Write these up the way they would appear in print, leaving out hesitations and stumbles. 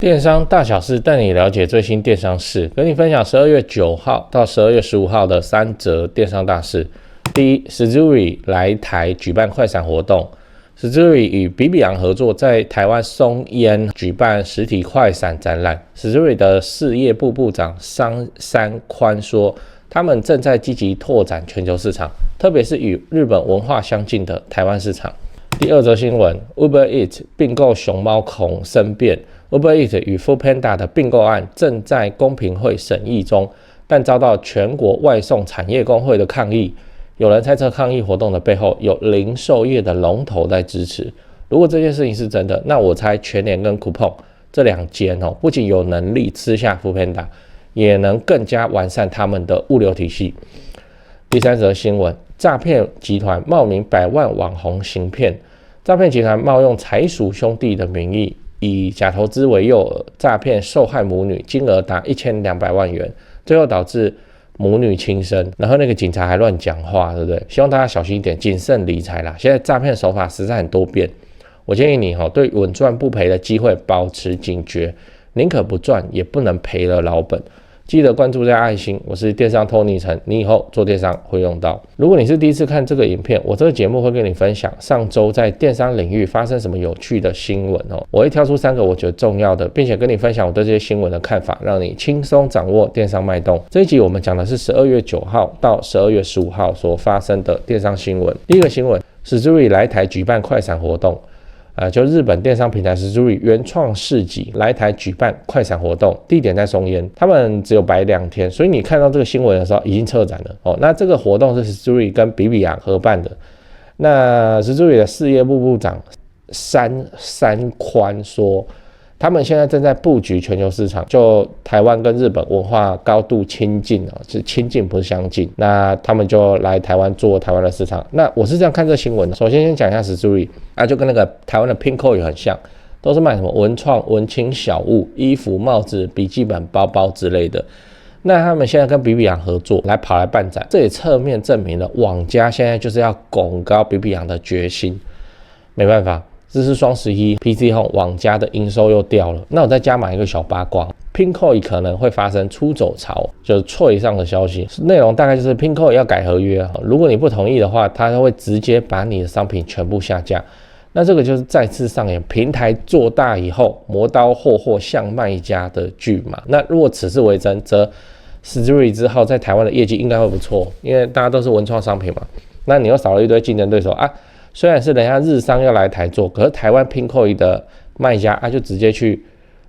电商大小事带你了解最新电商事，跟你分享12月9号到12月15号的3则电商大事。第一 ，Suzuri 来台举办快闪活动。Suzuri 与比比昂合作，在台湾松烟举办实体快闪展览。Suzuri 的事业部部长桑山宽说，他们正在积极拓展全球市场，特别是与日本文化相近的台湾市场。第二则新闻 ，Uber Eats 并购熊猫恐生变。Uber Eats 与 Foodpanda 的并购案正在公平会审议中，但遭到全国外送产业工会的抗议。有人猜测抗议活动的背后有零售业的龙头在支持。如果这件事情是真的，那我猜全联跟 Coupon 这两间不仅有能力吃下 Foodpanda， 也能更加完善他们的物流体系。第三则新闻，诈骗集团冒名100万网红行骗。诈骗集团冒用财鼠兄弟的名义，以假投资为诱饵，诈骗受害母女，金额达1200万元，最后导致母女轻生。然后那个警察还乱讲话，对不对？希望大家小心一点，谨慎理财啦。现在诈骗手法实在很多变，我建议你对稳赚不赔的机会保持警觉，宁可不赚，也不能赔了老本。记得关注加爱心，我是电商Tony陈，你以后做电商会用到。如果你是第一次看这个影片，我这个节目会跟你分享上周在电商领域发生什么有趣的新闻我会挑出3个我觉得重要的，并且跟你分享我对这些新闻的看法，让你轻松掌握电商脉动。这一集我们讲的是12月9号到12月15号所发生的电商新闻。第一个新闻， Suzuri 来台举办快闪活动。就日本电商平台 Suzuri 原创市集来台举办快闪活动，地点在松烟，他们只有摆2天，所以你看到这个新闻的时候已经撤展了那这个活动是 Suzuri 跟比比昂合办的。那 Suzuri 的事业部部长山宽说，他们现在正在布局全球市场，就台湾跟日本文化高度亲近是亲近不是相近。那他们就来台湾做台湾的市场。那我是这样看这个新闻的，首先先讲一下 Suzuri 就跟那个台湾的 Pinko 也很像，都是卖什么文创、文青小物、衣服、帽子、笔记本、包包之类的。那他们现在跟比比昂合作跑来办展，这也侧面证明了网家现在就是要拱高比比昂的决心。没办法，这是双11 PC Home 网家的营收又掉了。那我再加码一个小八卦， Pinko 可能会发生出走潮，就是脆上的消息，内容大概就是 Pinko 要改合约，如果你不同意的话，他会直接把你的商品全部下架。那这个就是再次上演平台做大以后磨刀霍霍向卖家的剧嘛。那如果此事为真，则 Suzuri 之后在台湾的业绩应该会不错，因为大家都是文创商品嘛。那你又少了一堆竞争对手虽然是人家日商要来台做，可是台湾 Pinko 的卖家就直接去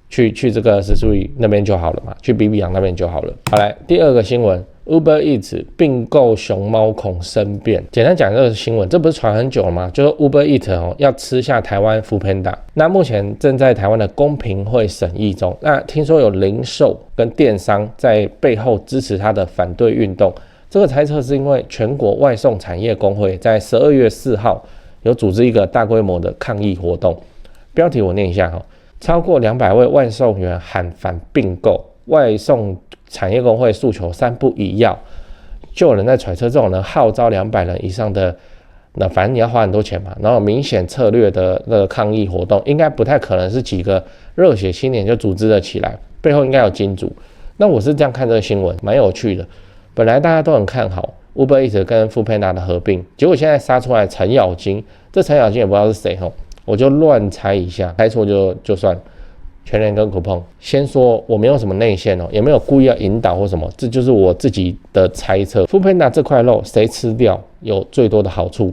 这个 Suzuri 那边就好了嘛，去比比昂那边就好了。好，来第二个新闻， Uber Eats 并购熊猫恐生变。简单讲这个新闻，这不是传很久了吗？就是 Uber Eats 要吃下台湾 Foodpanda， 那目前正在台湾的公平会审议中。那听说有零售跟电商在背后支持他的反对运动。这个猜测是因为全国外送产业工会在12月4号有组织一个大规模的抗议活动。标题我念一下超过200位外送员喊反并购，外送产业工会诉求3不1要。就有人在揣测，这种人号召200人以上的，那反正你要花很多钱嘛，然后明显策略的那个抗议活动，应该不太可能是几个热血青年就组织了起来，背后应该有金主。那我是这样看这个新闻，蛮有趣的。本来大家都很看好 Uber Eats 跟 Foodpanda 的合并，结果现在杀出来程咬金，这程咬金也不知道是谁我就乱猜一下，猜错就算。全联跟 Coupon， 先说我没有什么内线也没有故意要引导或什么，这就是我自己的猜测。Foodpanda 这块肉谁吃掉有最多的好处？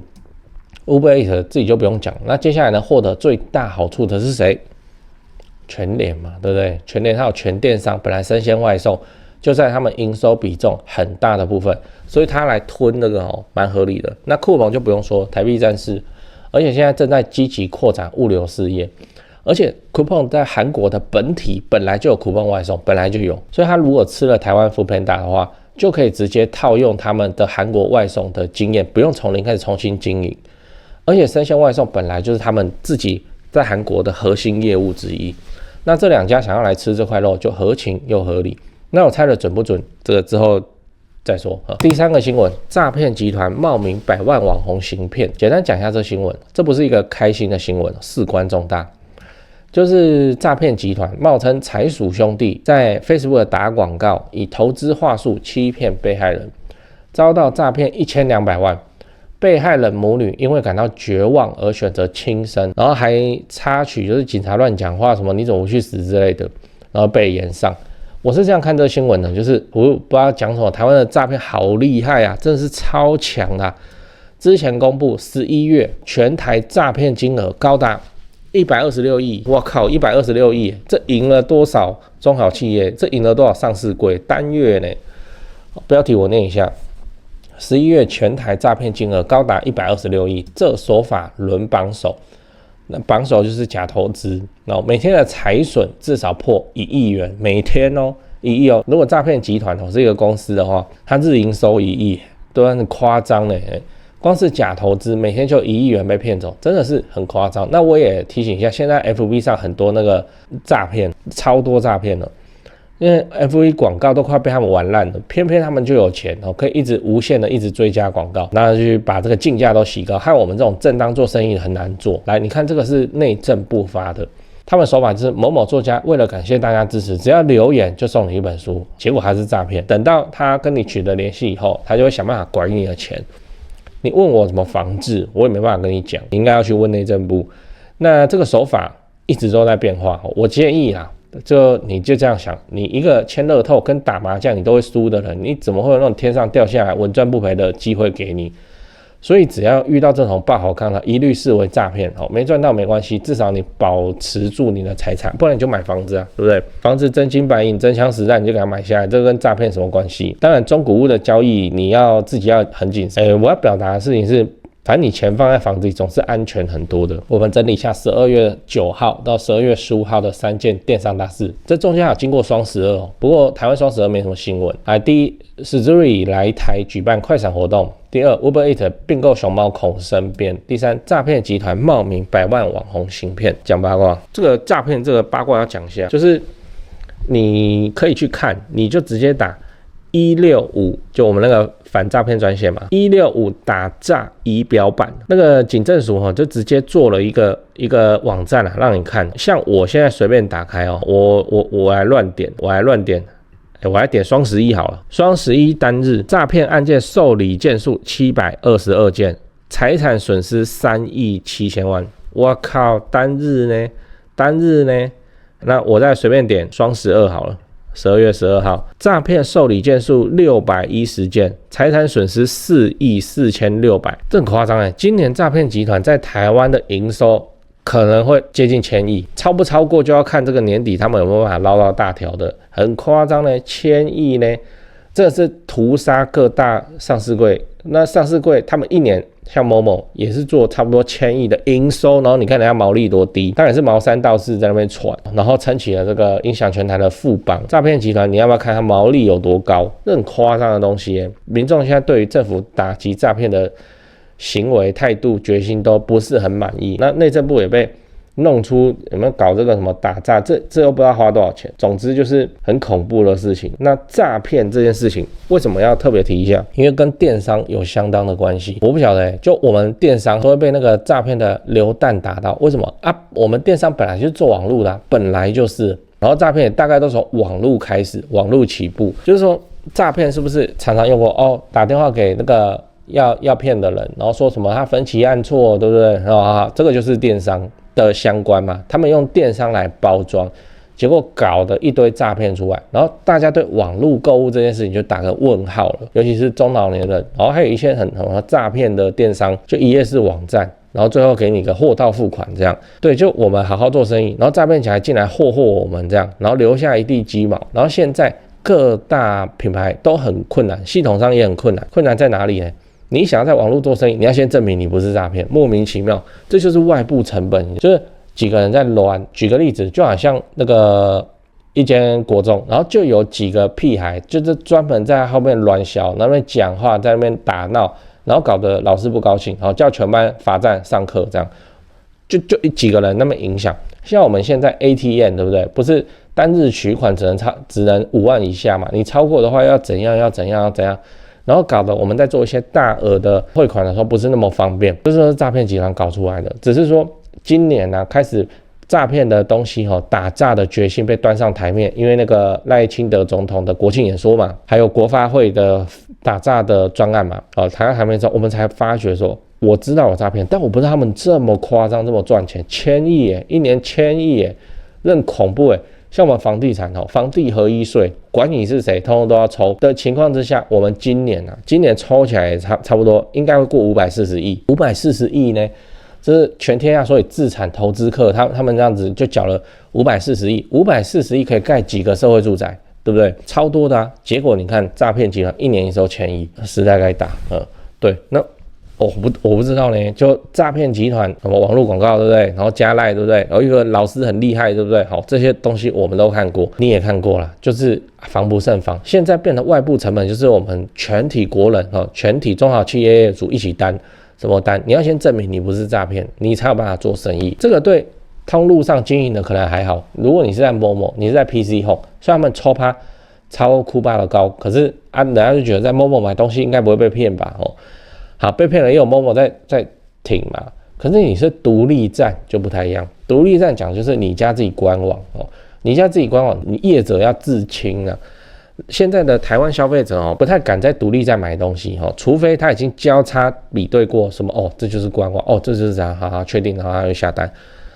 Uber Eats 自己就不用讲。那接下来呢，获得最大好处的是谁？全联嘛，对不对？全联还有全电商，本来生鲜外送就在他们营收比重很大的部分，所以他来吞那个蛮合理的。那Coupon就不用说，台币战士，而且现在正在积极扩展物流事业。而且 Coupon 在韩国的本体本来就有 Coupon 外送，本来就有，所以他如果吃了台湾 Foodpanda 的话，就可以直接套用他们的韩国外送的经验，不用从零开始重新经营。而且生鲜外送本来就是他们自己在韩国的核心业务之一，那这2家想要来吃这块肉就合情又合理。那我猜的准不准？这个之后再说。第3个新闻，诈骗集团冒名100万网红行骗。简单讲一下这新闻，这不是一个开心的新闻，事关重大。就是诈骗集团冒称财鼠兄弟在 Facebook 打广告，以投资话术欺骗被害人，遭到诈骗1200万。被害人母女因为感到绝望而选择轻生，然后还插曲就是警察乱讲话，什么你怎么不去死之类的，然后被延上。我是这样看这个新闻的，就是我不知道讲什么，台湾的诈骗好厉害啊，真的是超强啊！之前公布11月全台诈骗金额高达126亿，我靠，126亿，这赢了多少中小企业？这赢了多少上市柜？单月呢？标题我念一下：11月全台诈骗金额高达126亿，这手法轮榜首。那榜首就是假投资，然后每天的财损至少破1亿元，每天哦，1亿哦。如果诈骗集团是一个公司的话，它日营收1亿，都很夸张嘞。光是假投资每天就1亿元被骗走，真的是很夸张。那我也提醒一下，现在 FB 上很多那个诈骗，超多诈骗了。因为 FB 广告都快被他们玩烂了，偏偏他们就有钱哦，可以一直无限的一直追加广告，然后去把这个竞价都洗高，害我们这种正当做生意很难做。来，你看这个是内政部发的，他们手法就是某某作家为了感谢大家支持，只要留言就送你一本书，结果还是诈骗。等到他跟你取得联系以后，他就会想办法拐你的钱。你问我怎么防治，我也没办法跟你讲，你应该要去问内政部。那这个手法一直都在变化，我建议啦。你就这样想，你一个签乐透跟打麻将你都会输的人，你怎么会有那种天上掉下来稳赚不赔的机会给你？所以只要遇到这种爆好康的，一律视为诈骗。没赚到没关系，至少你保持住你的财产，不然你就买房子啊，对不对？房子真金白银、真枪实弹，你就给它买下来，这跟诈骗什么关系？当然，中古屋的交易你要自己要很谨慎。我要表达的事情是，反正你钱放在房子里总是安全很多的。我们整理一下12月9号到12月15号的3件电商大事，这中间还有经过双12哦。不过台湾双12没什么新闻。第一 ，Suzuri 来台举办快闪活动；第二 ，Uber Eats 并购熊猫孔身边；第三，诈骗集团冒名100万网红行骗。讲八卦，这个诈骗这个八卦要讲一下，就是你可以去看，你就直接打165，就我们那个反诈骗专线嘛，165打诈仪表板，那个警政署就直接做了一个网站让你看。像我现在随便打开我来乱点，我来点双11好了。双11单日诈骗案件受理件数722件，财产损失3亿7千万。我靠，单日呢？那我再随便点双12好了。12月12号，诈骗受理件数610件，财产损失4亿4600，这很夸张今年诈骗集团在台湾的营收可能会接近1000亿，超不超过就要看这个年底他们有没有办法捞到大条的，很夸张1000亿呢，这是屠杀各大上市柜。那上市柜他们一年像某某也是做差不多1000亿的营收，然后你看人家毛利多低，当然是毛三到四在那边传，然后撑起了这个影响全台的富邦诈骗集团。你要不要看它毛利有多高？这很夸张的东西民众现在对于政府打击诈骗的行为态度决心都不是很满意。那内政部也被弄出有没有搞这个什么打诈，这又不知道花多少钱。总之就是很恐怖的事情。那诈骗这件事情为什么要特别提一下？因为跟电商有相当的关系。我不晓得就我们电商都会被那个诈骗的流弹打到，为什么啊？我们电商本来就是做网络的本来就是，然后诈骗也大概都从网络开始，网络起步。就是说诈骗是不是常常用过打电话给那个要骗的人，然后说什么他分期按错，对不对？这个就是电商的相关嘛，他们用电商来包装，结果搞得一堆诈骗出来，然后大家对网络购物这件事情就打个问号了，尤其是中老年人，然后还有一些很诈骗的电商，就一页式网站，然后最后给你个货到付款这样。对，就我们好好做生意，然后诈骗起来进来霍我们这样，然后留下一地鸡毛，然后现在各大品牌都很困难，系统上也很困难，困难在哪里呢？你想要在网络做生意，你要先证明你不是诈骗，莫名其妙，这就是外部成本，就是几个人在乱。举个例子，就好像那个一间国中，然后就有几个屁孩，就是专门在后面乱笑，那边讲话，在那边打闹，然后搞得老师不高兴，然后叫全班罚站上课，这样就几个人那么影响。像我们现在 ATM 对不对？不是单日取款只能5万以下嘛？你超过的话要怎样？然后搞得我们在做一些大额的汇款的时候不是那么方便，这是诈骗集团搞出来的。只是说今年开始诈骗的东西打诈的决心被端上台面，因为那个赖清德总统的国庆演说嘛，还有国发会的打诈的专案嘛，台湾台面之后，我们才发觉说，我知道有诈骗，但我不知道他们这么夸张，这么赚钱，1000亿耶，一年1000亿耶，认恐怖耶。像我们房地产房地合一税，管你是谁，通通都要抽的情况之下，我们今年抽起来也差不多，应该会过540亿，540亿呢，这是全天下所有自产投资客，他们这样子就缴了540亿，540亿可以盖几个社会住宅，对不对？超多的啊！结果你看诈骗集团一年营收1000亿，时代该打，对，那。我不知道呢，就诈骗集团什么网络广告对不对？然后加赖对不对？然后一个老师很厉害对不对？好，这些东西我们都看过，你也看过了，就是防不胜防。现在变成外部成本，就是我们全体国人全体中小企业主一起担什么担？你要先证明你不是诈骗，你才有办法做生意。这个对通路上经营的可能还好，如果你是在Momo，你是在 PC Home，虽然他们抽趴超酷霸的高，可是人家就觉得在Momo买东西应该不会被骗吧？好，被骗了也有Momo在挺嘛，可是你是独立站就不太一样。独立站讲就是你家自己官网你家自己官网，你业者要自清啊。现在的台湾消费者不太敢在独立站买东西除非他已经交叉比对过什么这就是官网这就是这样，好确定，然后他就下单。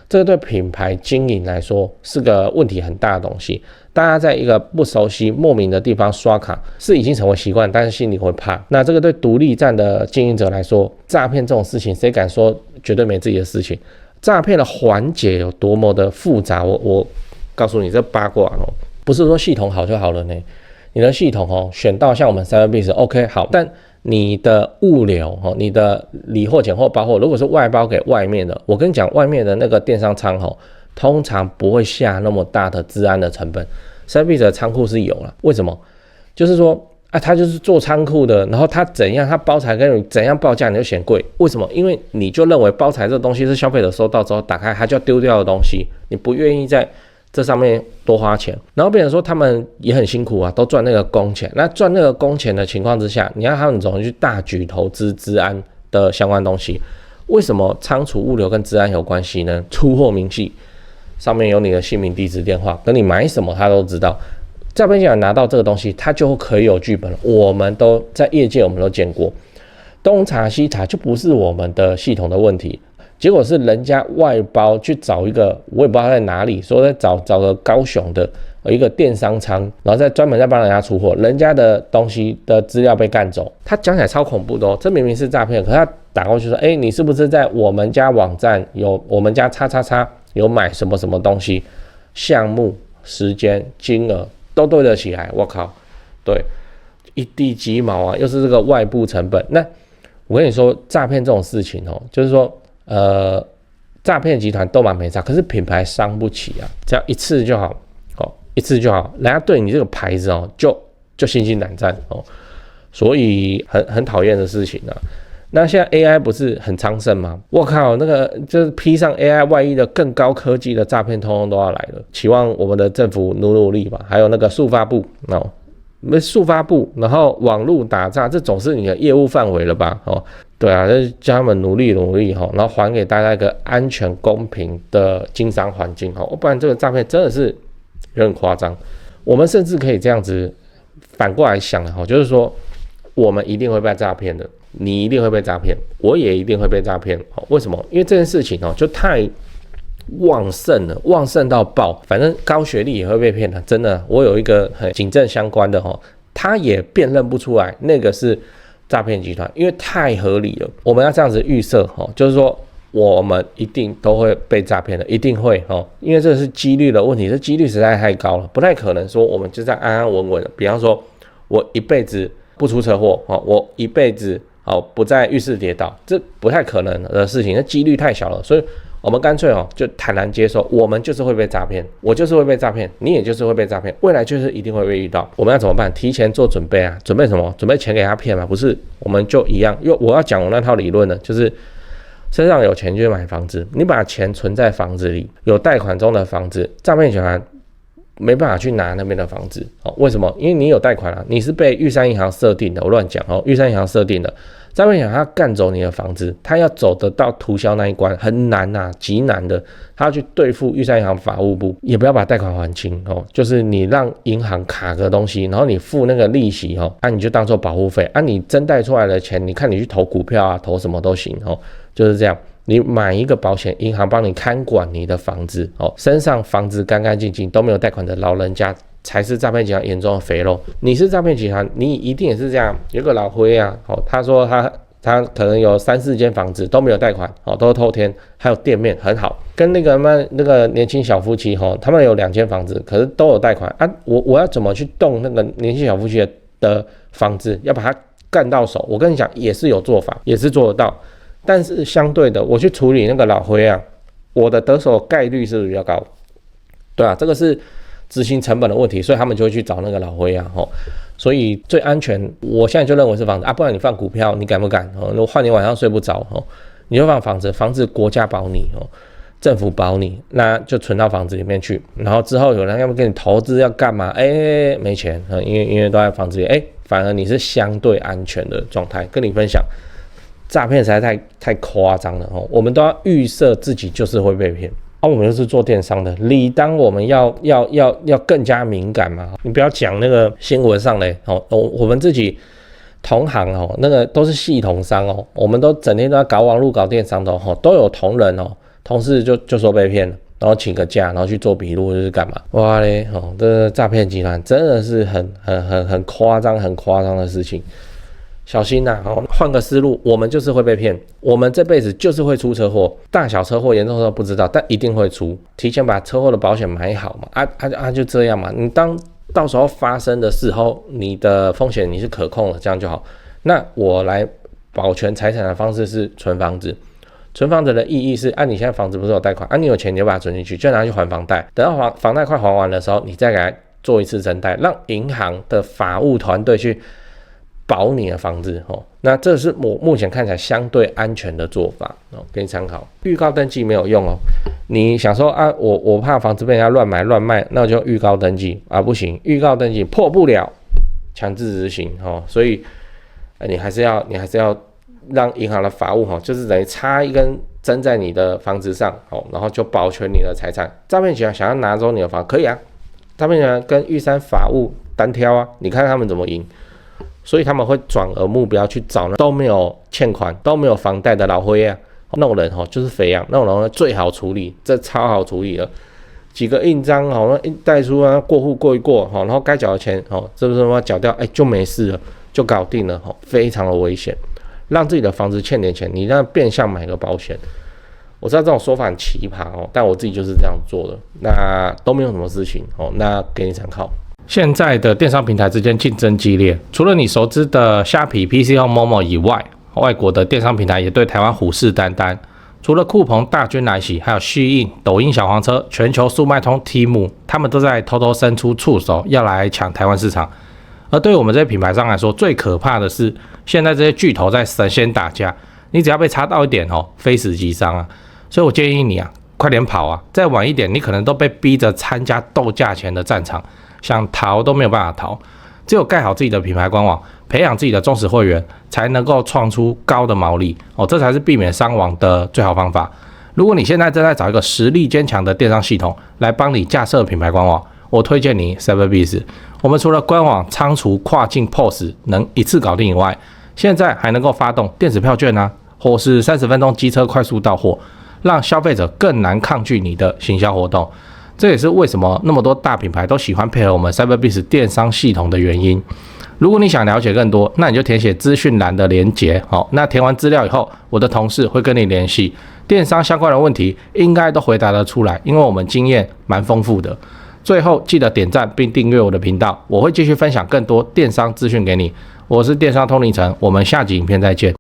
这个对品牌经营来说是个问题很大的东西。大家在一个不熟悉、莫名的地方刷卡是已经成为习惯，但是心里会怕。那这个对独立站的经营者来说，诈骗这种事情，谁敢说绝对没自己的事情？诈骗的环节有多么的复杂，我告诉你，这八卦不是说系统好就好了呢。你的系统选到像我们 Cyberbiz OK 好，但你的物流你的理货、拣货、包货，如果是外包给外面的，我跟你讲，外面的那个电商仓通常不会下那么大的治安的成本。Cyberbiz的仓库是有了，为什么？就是说他就是做仓库的，然后他怎样，他包材跟你怎样报价你就嫌贵，为什么？因为你就认为包材这个东西是消费者收到之后打开他就要丢掉的东西，你不愿意在这上面多花钱，然后变成说他们也很辛苦都赚那个工钱。那赚那个工钱的情况之下，你要他们怎么去大举投资治安的相关东西？为什么仓储物流跟治安有关系呢？出货明细上面有你的姓名、地址、电话，跟你买什么他都知道。诈骗集团拿到这个东西，他就可以有剧本了。我们都在业界，我们都见过，东查西查就不是我们的系统的问题。结果是人家外包去找一个，我也不知道在哪里，说在找个高雄的一个电商仓，然后再专门在帮人家出货，人家的东西的资料被干走，他讲起来超恐怖的这明明是诈骗，可是他打过去说，你是不是在我们家网站有我们家叉叉叉有买什么什么东西，项目、时间、金额都对得起来，我靠，对，一地鸡毛又是这个外部成本。那我跟你说，诈骗这种事情就是说。诈骗集团都蛮没诈，可是品牌伤不起只要一次就好一次就好，人家对你这个牌子就心惊胆战所以很讨厌的事情那现在 AI 不是很昌盛吗？我靠，那个就是披上 AI 外衣的更高科技的诈骗通通都要来了，期望我们的政府努力吧，还有那个速发部速发部，然后网络打诈，这总是你的业务范围了吧对啊，就是叫他们努力然后还给大家一个安全公平的经商环境不然这个诈骗真的是有点夸张。我们甚至可以这样子反过来想就是说我们一定会被诈骗的，你一定会被诈骗，我也一定会被诈骗为什么？因为这件事情就太旺盛了，旺盛到爆，反正高学历也会被骗的，真的。我有一个很警政相关的他也辨认不出来那个是诈骗集团，因为太合理了。我们要这样子预设就是说我们一定都会被诈骗的，一定会因为这是几率的问题，这几率实在太高了，不太可能说我们就这样安安稳稳的。比方说我一辈子不出车祸我一辈子不在浴室跌倒，这不太可能的事情，那几率太小了，所以我们干脆就坦然接受，我们就是会被诈骗，我就是会被诈骗，你也就是会被诈骗，未来就是一定会被遇到。我们要怎么办？提前做准备准备什么？准备钱给他骗吗？不是，我们就一样。因为我要讲我那套理论呢，就是身上有钱就买房子，你把钱存在房子里，有贷款中的房子，诈骗集团没办法去拿那边的房子为什么？因为你有贷款你是被玉山银行设定的，我乱讲玉山银行设定的，诈骗集团他干走你的房子，他要走得到涂销那一关很难啊，极难的。他要去对付玉山银行法务部，也不要把贷款还清哦，就是你让银行卡个东西，然后你付那个利息哦，你就当做保护费啊，你真贷出来的钱，你看你去投股票啊，投什么都行哦，就是这样。你买一个保险，银行帮你看管你的房子哦，身上房子干干净净都没有贷款的老人家，才是诈骗集团严重的肥肉。你是诈骗集团，你一定也是这样。有个老灰啊，他说他可能有3、4间房子都没有贷款，都是透天，还有店面很好。跟那个年轻小夫妻他们有2间房子，可是都有贷款啊。我要怎么去动那个年轻小夫妻的房子，要把它干到手？我跟你讲，也是有做法，也是做得到。但是相对的，我去处理那个老灰啊，我的得手概率是不是比较高？对啊，这个是执行成本的问题，所以他们就会去找那个老灰啊。所以最安全，我现在就认为是房子啊，不然你放股票，你敢不敢？我换你晚上睡不着你就放房子，房子国家保你政府保你，那就存到房子里面去。然后之后有人要不跟你投资要干嘛？没钱因为都在房子里，反而你是相对安全的状态。跟你分享。诈骗实在太夸张了我们都要预设自己就是会被骗我们又是做电商的，理当我们要更加敏感嘛。你不要讲那个新闻上嘞我们自己同行那个都是系统商我们都整天都在搞网络搞电商的都有同仁同事就说被骗了，然后请个假，然后去做笔录就是干嘛？哇嘞这诈骗集团真的是很夸张的事情。小心呐换个思路，我们就是会被骗，我们这辈子就是会出车祸，大小车祸、严重车祸不知道，但一定会出。提前把车祸的保险买好嘛，就这样嘛。你到时候发生的时候，你的风险你是可控的，这样就好。那我来保全财产的方式是存房子，存房子的意义是，你现在房子不是有贷款你有钱你就把它存进去，就拿去还房贷，等到房贷快还完的时候，你再给它做一次增贷，让银行的法务团队去保你的房子那这是我目前看起来相对安全的做法给你参考。预告登记没有用你想说我怕房子被人家乱买乱卖，那我就预告登记不行，预告登记破不了强制执行所以你还是要让银行的法务就是等于插一根针在你的房子上然后就保全你的财产。诈骗集团想要拿走你的房可以诈骗集团跟玉山法务单挑你看他们怎么赢。所以他们会转而目标去找都没有欠款、都没有房贷的老灰那种人就是肥羊，那种人最好处理，这超好处理了。几个印章一带出过户过一过然后该缴的钱是不是缴掉就没事了，就搞定了非常的危险。让自己的房子欠点钱，你让变相买个保险。我知道这种说法很奇葩但我自己就是这样做的，那都没有什么事情那给你参考。现在的电商平台之间竞争激烈，除了你熟知的虾皮、PC Home、Momo 以外，外国的电商平台也对台湾虎视眈眈。除了酷鹏大军来袭，还有SHEIN、抖音小黄车、全球速卖通、Temu， 他们都在偷偷伸出触手，要来抢台湾市场。而对于我们这些品牌商来说，最可怕的是，现在这些巨头在神仙打架，你只要被插到一点非死即伤所以我建议你快点跑再晚一点，你可能都被逼着参加斗价钱的战场。想逃都没有办法逃，只有盖好自己的品牌官网，培养自己的忠实会员，才能够创出高的毛利这才是避免伤亡的最好方法。如果你现在正在找一个实力坚强的电商系统来帮你架设品牌官网，我推荐你 Cyberbiz。我们除了官网仓储跨境 POS 能一次搞定以外，现在还能够发动电子票券或是30分钟机车快速到货，让消费者更难抗拒你的行销活动。这也是为什么那么多大品牌都喜欢配合我们 Cyberbiz 电商系统的原因。如果你想了解更多，那你就填写资讯栏的连结那填完资料以后，我的同事会跟你联系，电商相关的问题应该都回答得出来，因为我们经验蛮丰富的。最后记得点赞并订阅我的频道，我会继续分享更多电商资讯给你。我是电商通灵城，我们下集影片再见。